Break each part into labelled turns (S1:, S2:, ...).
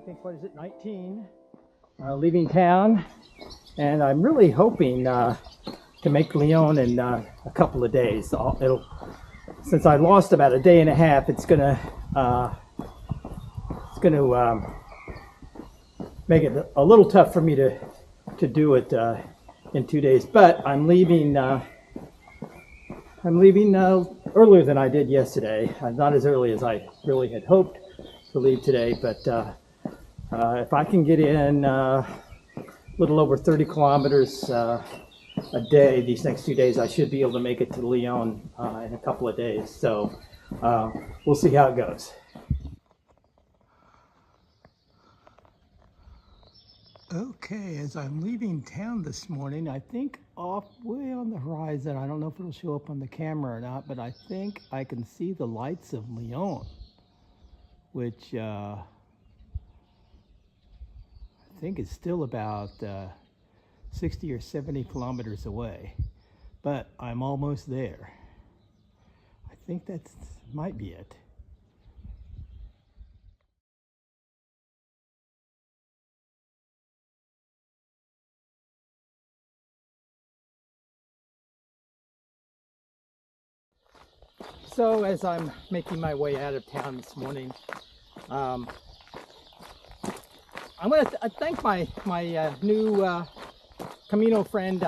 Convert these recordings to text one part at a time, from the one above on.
S1: think, what is it, 19, leaving town, and I'm really hoping to make Lyon in a couple of days. Since I lost about a day and a half, it's gonna make it a little tough for me to do it in 2 days. But I'm leaving earlier than I did yesterday. Not as early as I really had hoped to leave today, but if I can get in a little over 30 kilometers a day these next 2 days, I should be able to make it to Lyon in a couple of days. So we'll see how it goes. Okay, as I'm leaving town this morning, I think off way on the horizon, I don't know if it'll show up on the camera or not, but I think I can see the lights of Lyon, which I think is still about 60 or 70 kilometers away, but I'm almost there. I think that might be it. So as I'm making my way out of town this morning, I'm going to thank my new Camino friend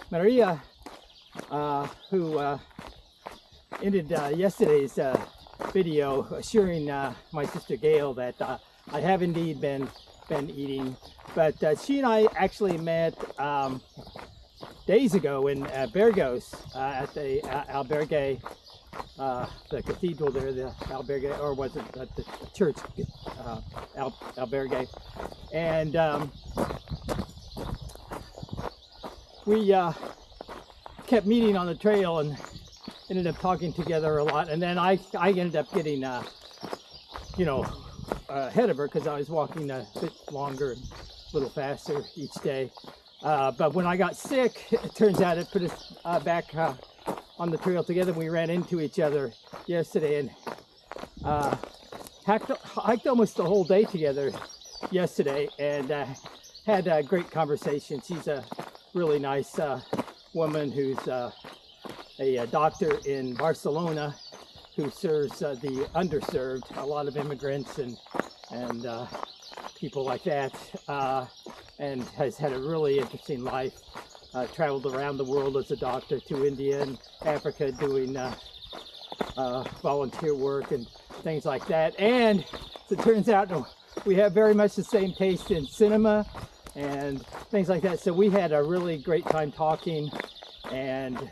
S1: Maria, who ended yesterday's video assuring my sister Gail that I have indeed been eating. But she and I actually met days ago in Burgos at the albergue. The cathedral there, the albergue, or was it the church albergue, and we kept meeting on the trail and ended up talking together a lot. And then I ended up getting ahead of her because I was walking a bit longer and a little faster each day. But when I got sick, it turns out it put us back on the trail together. We ran into each other yesterday and hiked almost the whole day together yesterday, and had a great conversation. She's a really nice woman who's a doctor in Barcelona who serves the underserved, a lot of immigrants and people like that, and has had a really interesting life. Traveled around the world as a doctor to India and Africa doing volunteer work and things like that. And as it turns out, we have very much the same taste in cinema and things like that. So we had a really great time talking, and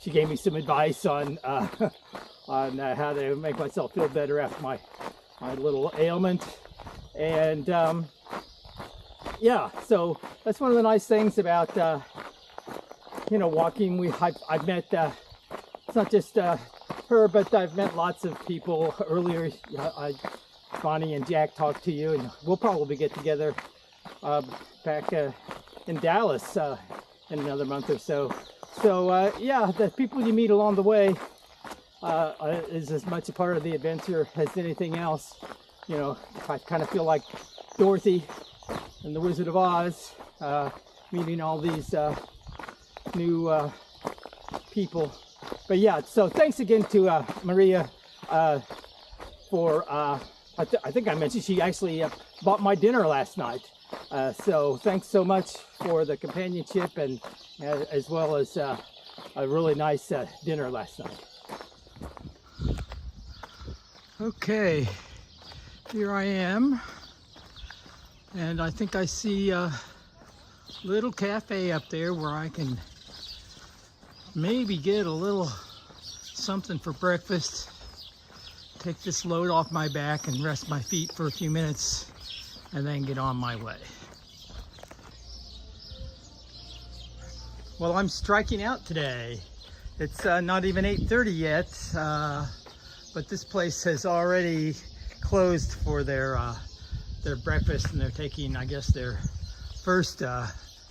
S1: she gave me some advice on how to make myself feel better after my little ailment. And yeah, so that's one of the nice things about walking. I've met it's not just her, but I've met lots of people earlier. Bonnie and Jack talked to you, and we'll probably get together back in Dallas in another month or so. So yeah, the people you meet along the way is as much a part of the adventure as anything else. I kind of feel like Dorothy and the Wizard of Oz, meeting all these new people. But yeah, so thanks again to Maria for, I think I mentioned she actually bought my dinner last night. So thanks so much for the companionship, and as well as a really nice dinner last night. Okay, here I am. And I think I see a little cafe up there where I can maybe get a little something for breakfast, take this load off my back and rest my feet for a few minutes, and then get on my way. Well, I'm striking out today. It's not even 8:30 yet, but this place has already closed for their breakfast, and they're taking, I guess, their first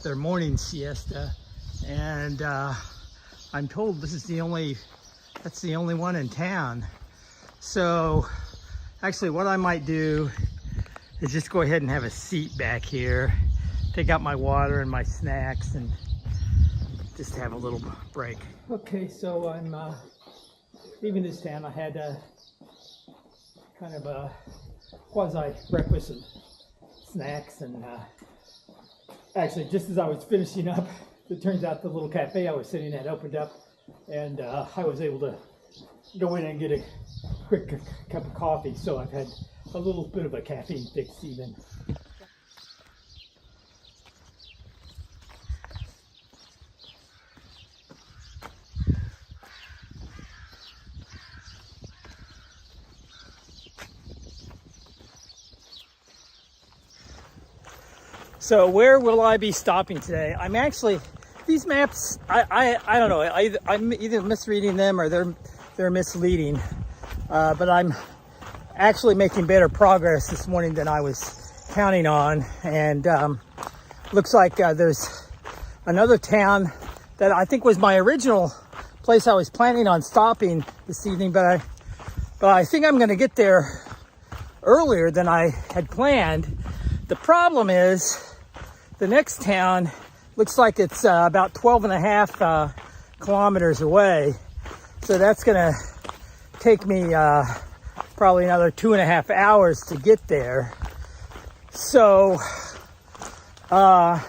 S1: their morning siesta. And I'm told this is that's the only one in town. So actually what I might do is just go ahead and have a seat back here, take out my water and my snacks, and just have a little break. Okay, so I'm leaving this town. I had a kind of a quasi breakfast and snacks, and actually just as I was finishing up, it turns out the little cafe I was sitting at opened up, and I was able to go in and get a quick cup of coffee, so I've had a little bit of a caffeine fix even. So where will I be stopping today? I'm actually, these maps, I don't know, I'm either misreading them or they're misleading, but I'm actually making better progress this morning than I was counting on, and looks like there's another town that I think was my original place I was planning on stopping this evening, but I think I'm going to get there earlier than I had planned. The problem is the next town looks like it's about 12 and a half kilometers away. So that's gonna take me probably another 2.5 hours to get there. So, the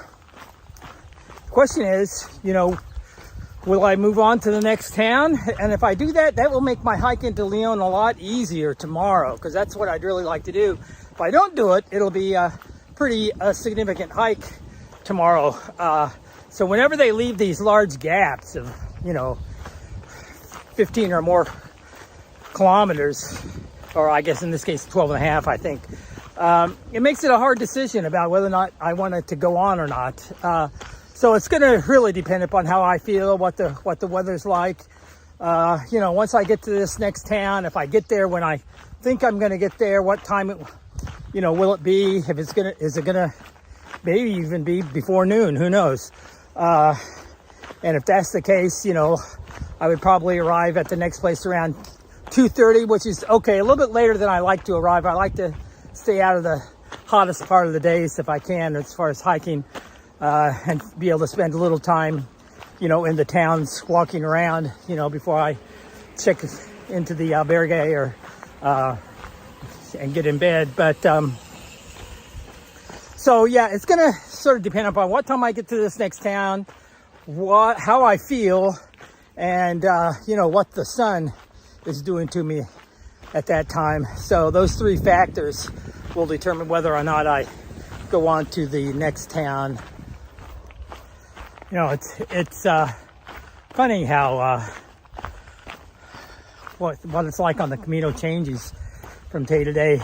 S1: question is, you know, will I move on to the next town? And if I do that, that will make my hike into Lyon a lot easier tomorrow, because that's what I'd really like to do. If I don't do it, it'll be pretty significant hike tomorrow. So whenever they leave these large gaps of, you know, 15 or more kilometers, or I guess in this case 12 and a half, I think, it makes it a hard decision about whether or not I want it to go on or not. So it's going to really depend upon how I feel, what the weather's like. You know, once I get to this next town, if I get there when I think I'm going to get there, what time it, you know, will it be? If it's gonna, is it gonna maybe even be before noon? Who knows? And if that's the case, you know, I would probably arrive at the next place around 2:30, which is okay, a little bit later than I like to arrive. I like to stay out of the hottest part of the days if I can, as far as hiking, and be able to spend a little time, you know, in the towns walking around, you know, before I check into the albergue or and get in bed. But so yeah, it's gonna sort of depend upon what time I get to this next town, how I feel, and you know, what the sun is doing to me at that time. So those three factors will determine whether or not I go on to the next town. You know, it's funny how what it's like on the Camino changes from day to day.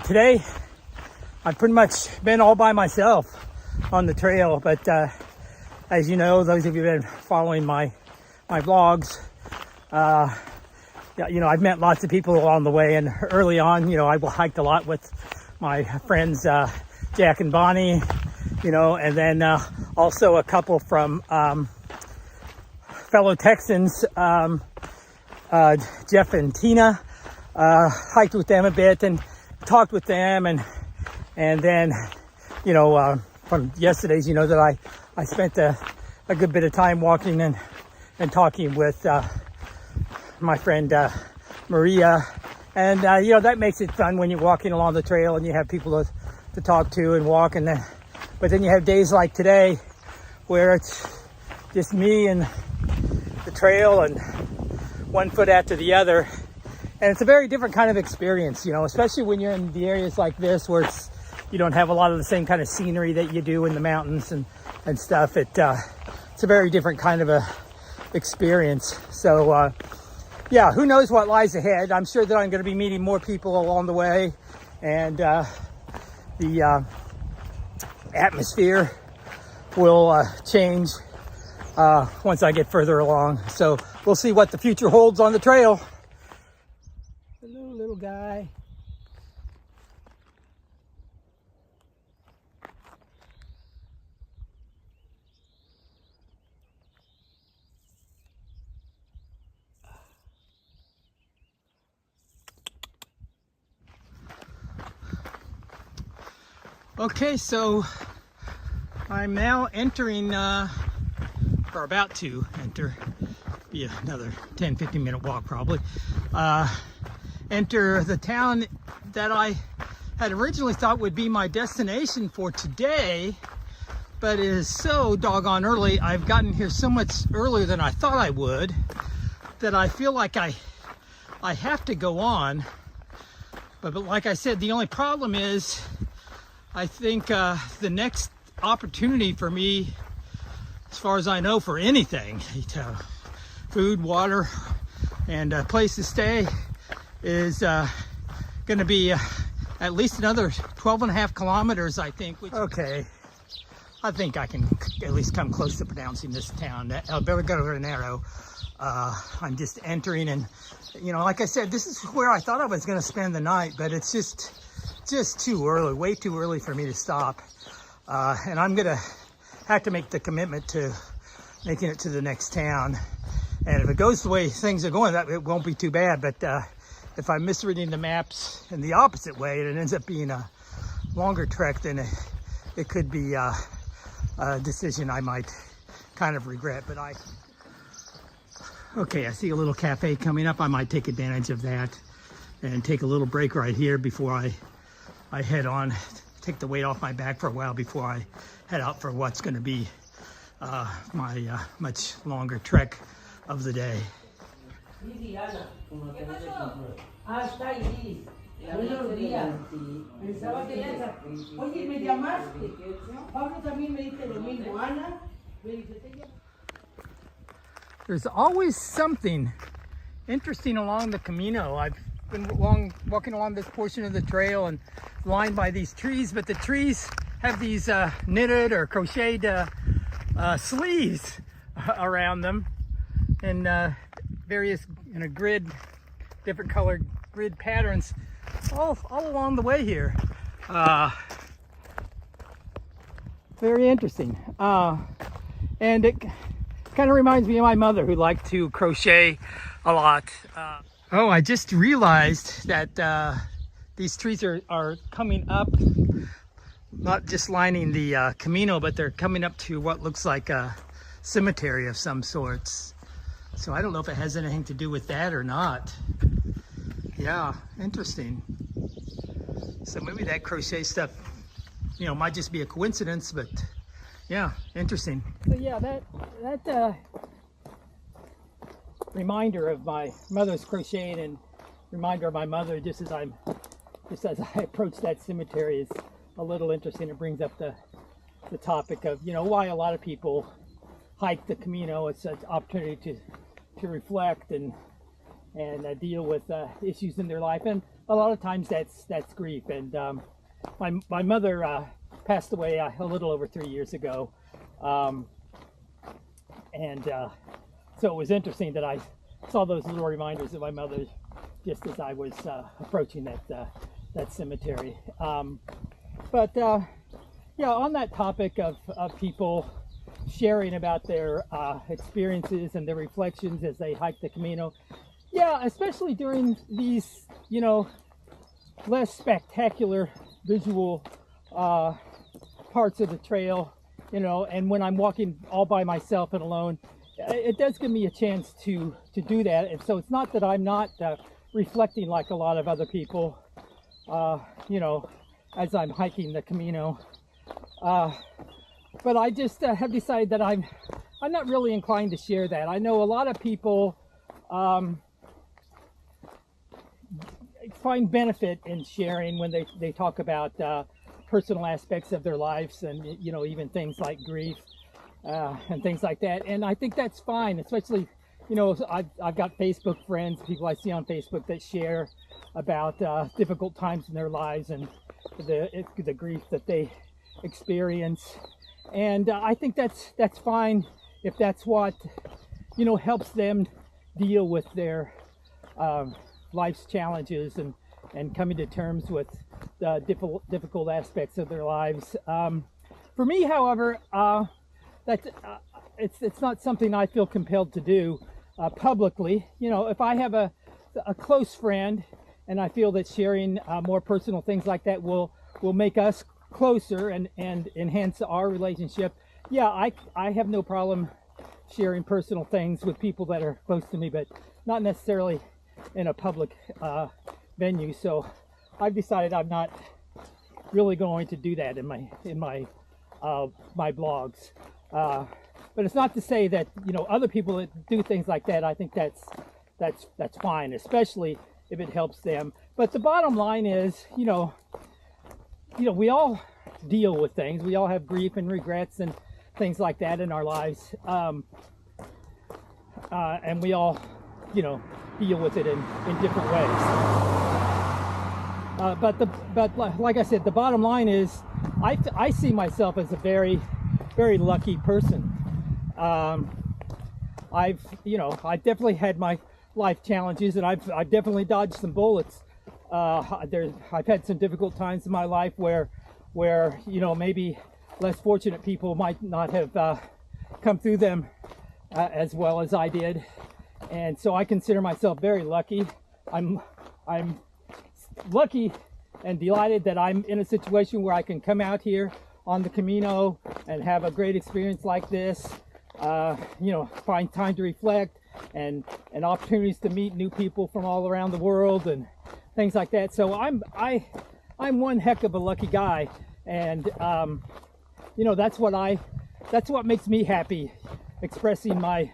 S1: Today, I've pretty much been all by myself on the trail, but as you know, those of you who have been following my vlogs, yeah, you know, I've met lots of people along the way, and early on, you know, I hiked a lot with my friends Jack and Bonnie, you know, and then also a couple from fellow Texans, Jeff and Tina. Hiked with them a bit and talked with them, and then, you know, from yesterday's, you know, that I spent a good bit of time walking and talking with my friend Maria, and you know, that makes it fun when you're walking along the trail and you have people to talk to and walk, and then, but then you have days like today where it's just me and the trail and one foot after the other. And it's a very different kind of experience, you know, especially when you're in the areas like this where you don't have a lot of the same kind of scenery that you do in the mountains and stuff. It's a very different kind of a experience. So, yeah, who knows what lies ahead. I'm sure that I'm going to be meeting more people along the way, and the atmosphere will change once I get further along. So we'll see what the future holds on the trail. Hello, little guy. Okay, so I'm now entering, or about to enter, be another 10-15 minute walk probably, enter the town that I had originally thought would be my destination for today, but it is so doggone early. I've gotten here so much earlier than I thought I would that I feel like I have to go on. But like I said, the only problem is I think the next opportunity for me, as far as I know, for anything, food, water, and a place to stay, is going to be at least another 12.5 kilometers, I think. Okay, I think I can at least come close to pronouncing this town, Albergo. I'm just entering, and you know, like I said, this is where I thought I was going to spend the night, but it's just too early, way too early for me to stop. And I'm going to have to make the commitment to making it to the next town. And if it goes the way things are going, it won't be too bad. But if I'm misreading the maps in the opposite way, and it ends up being a longer trek, then it could be a decision I might kind of regret. But okay, I see a little cafe coming up. I might take advantage of that and take a little break right here before I head on, take the weight off my back for a while before I head out for what's going to be my much longer trek of the day. There's always something interesting along the Camino. I've been walking along this portion of the trail and lined by these trees, but the trees have these knitted or crocheted sleeves around them, and various different colored grid patterns all along the way here. Very interesting, and it kind of reminds me of my mother, who liked to crochet a lot. Oh, I just realized that these trees are coming up, not just lining the Camino, but they're coming up to what looks like a cemetery of some sorts. So I don't know if it has anything to do with that or not. Yeah, interesting. So maybe that crochet stuff, you know, might just be a coincidence, but yeah, interesting. So yeah, that reminder of my mother's crocheting and reminder of my mother just as I approach that cemetery is a little interesting. It brings up the topic of, you know, why a lot of people hike the Camino. It's an opportunity to reflect and deal with issues in their life, and a lot of times that's grief. And my mother passed away a little over 3 years ago, so it was interesting that I saw those little reminders of my mother just as I was approaching that cemetery. But yeah, on that topic of people sharing about their experiences and their reflections as they hike the Camino, yeah, especially during these, you know, less spectacular visual parts of the trail, you know, and when I'm walking all by myself and alone, it does give me a chance to do that. And so it's not that I'm not reflecting like a lot of other people, you know, as I'm hiking the Camino. But I just have decided that I'm not really inclined to share that. I know a lot of people find benefit in sharing when they talk about personal aspects of their lives, and, you know, even things like grief and things like that. And I think that's fine, especially, you know, I've got Facebook friends, people I see on Facebook that share about difficult times in their lives and the grief that they experience. And I think that's fine if that's what, you know, helps them deal with their life's challenges and coming to terms with the difficult aspects of their lives. For me, however, it's not something I feel compelled to do publicly. You know, if I have a close friend and I feel that sharing more personal things like that will make us closer and enhance our relationship, yeah, I have no problem sharing personal things with people that are close to me, but not necessarily in a public venue. So I've decided I'm not really going to do that in my blogs. But it's not to say that, you know, other people that do things like that, I think that's fine, especially if it helps them. But the bottom line is, you know, we all deal with things. We all have grief and regrets and things like that in our lives. And we all, you know, deal with it in different ways. But like I said, the bottom line is, I see myself as a very, very lucky person. I've definitely had my life challenges, and I've definitely dodged some bullets. I've had some difficult times in my life where you know, maybe less fortunate people might not have come through them as well as I did, and so I consider myself very lucky. I'm lucky and delighted that I'm in a situation where I can come out here on the Camino and have a great experience like this. You know, find time to reflect and opportunities to meet new people from all around the world and things like that. So I'm one heck of a lucky guy, and you know, that's what makes me happy, expressing my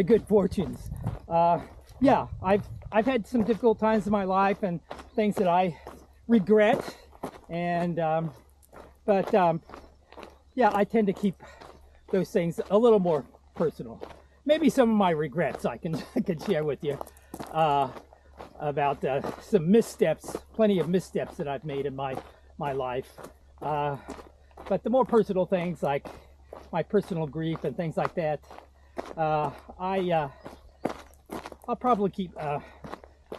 S1: good fortunes. Yeah, I've had some difficult times in my life and things that I regret, and yeah, I tend to keep those things a little more personal. Maybe some of my regrets I can share with you about some missteps, plenty of missteps that I've made in my life. But the more personal things, like my personal grief and things like that, I'll probably keep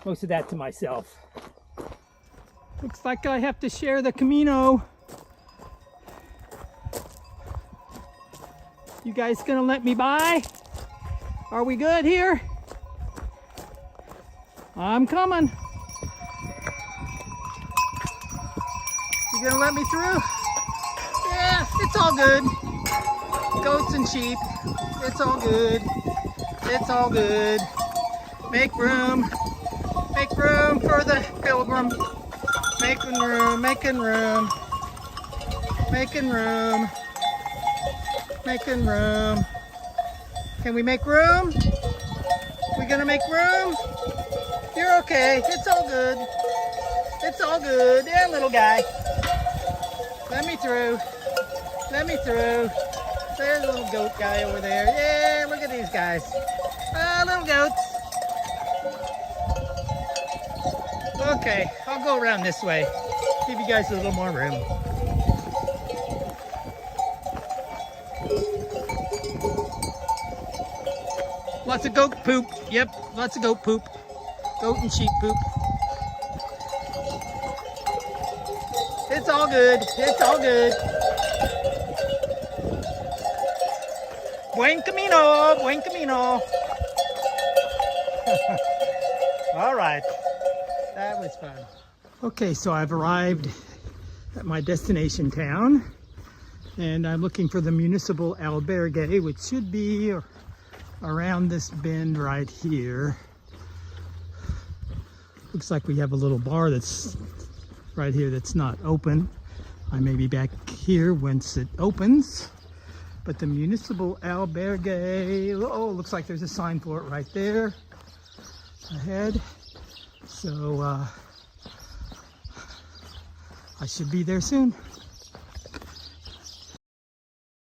S1: most of that to myself. Looks like I have to share the Camino. You guys gonna let me by? Are we good here? I'm coming. You gonna let me through? Yeah, it's all good. Goats and sheep, it's all good. It's all good. Make room for the pilgrim. Making room, making room, making room, making room. Can we make room? We gonna make room? You're okay. It's all good. It's all good. Yeah, little guy. Let me through. Let me through. There's a little goat guy over there. Yeah, look at these guys. Little goats. Okay, I'll go around this way. Give you guys a little more room. Lots of goat poop. Yep, lots of goat poop. Goat and sheep poop. It's all good. It's all good. Buen camino. Buen camino. All right. That was fun. Okay, so I've arrived at my destination town, and I'm looking for the municipal albergue, which should be around this bend right here. Looks like we have a little bar that's right here that's not open. I may be back here once it opens. But the municipal albergue, oh, looks like there's a sign for it right there ahead. So I should be there soon.